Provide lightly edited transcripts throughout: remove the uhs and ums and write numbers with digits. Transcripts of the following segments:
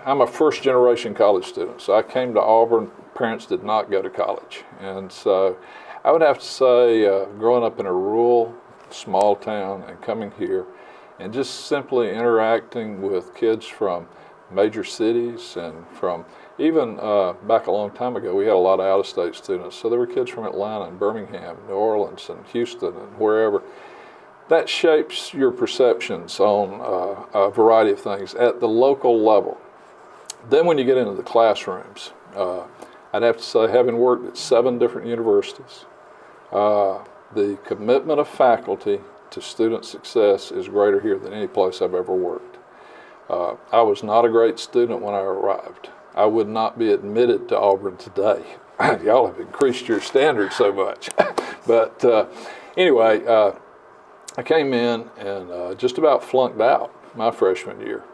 I'm a first-generation college student, so I came to Auburn. Parents did not go to college, and so I would have to say, growing up in a rural, small town and coming here, and just simply interacting with kids from major cities and from even back a long time ago, we had a lot of out-of-state students. So there were kids from Atlanta and Birmingham, New Orleans and Houston and wherever. That shapes your perceptions on a variety of things at the local level. Then when you get into the classrooms, I'd have to say, having worked at 7 different universities, the commitment of faculty to student success is greater here than any place I've ever worked. I was not a great student when I arrived. I would not be admitted to Auburn today. Y'all have increased your standards so much. But anyway, I came in and just about flunked out my freshman year.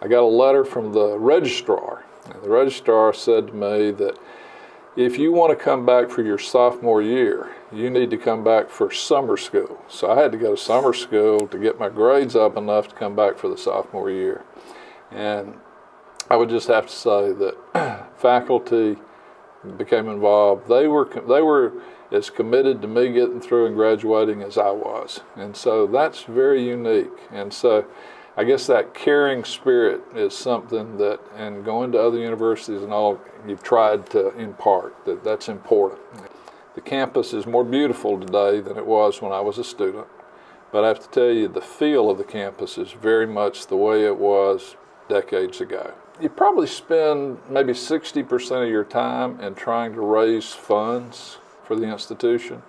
I got a letter from the registrar, and the registrar said to me that if you want to come back for your sophomore year, you need to come back for summer school. So I had to go to summer school to get my grades up enough to come back for the sophomore year. And I would just have to say that faculty became involved. They were as committed to me getting through and graduating as I was. And so that's very unique. And so I guess that caring spirit is something that, and going to other universities and all, you've tried to impart, that's important. The campus is more beautiful today than it was when I was a student, but I have to tell you, the feel of the campus is very much the way it was decades ago. You probably spend maybe 60% of your time in trying to raise funds for the institution,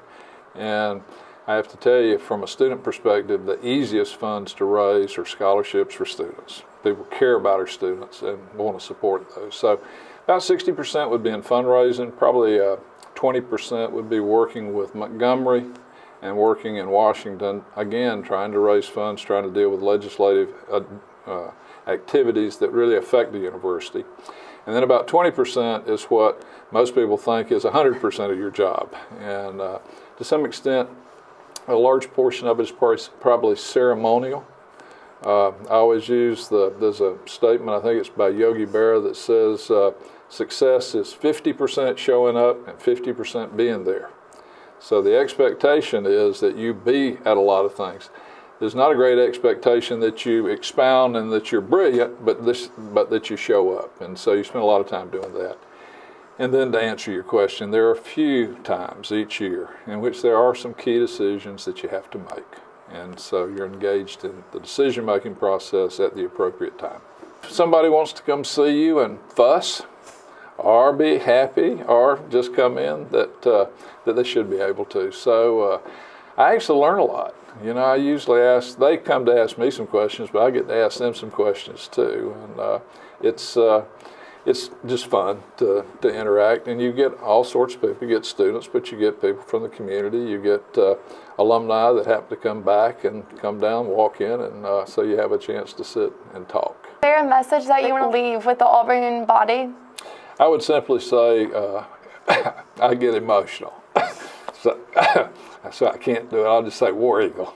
and I have to tell you, from a student perspective, the easiest funds to raise are scholarships for students. People care about our students and want to support those. So about 60% would be in fundraising, probably 20% would be working with Montgomery and working in Washington, again, trying to raise funds, trying to deal with legislative activities that really affect the university. And then about 20% is what most people think is 100% of your job. And to some extent, a large portion of it is probably ceremonial. I always use there's a statement, I think it's by Yogi Berra, that says success is 50% showing up and 50% being there. So the expectation is that you be at a lot of things. There's not a great expectation that you expound and that you're brilliant, but that you show up. And so you spend a lot of time doing that. And then to answer your question, there are a few times each year in which there are some key decisions that you have to make. And so you're engaged in the decision-making process at the appropriate time. If somebody wants to come see you and fuss, or be happy, or just come in, that they should be able to. So I actually learn a lot. You know, I usually they come to ask me some questions, but I get to ask them some questions too. And it's just fun to interact, and you get all sorts of people. You get students, but you get people from the community. You get alumni that happen to come back and come down, walk in, and so you have a chance to sit and talk. Is there a message that you want to leave with the Auburn body? I would simply say I get emotional, so I can't do it. I'll just say War Eagle.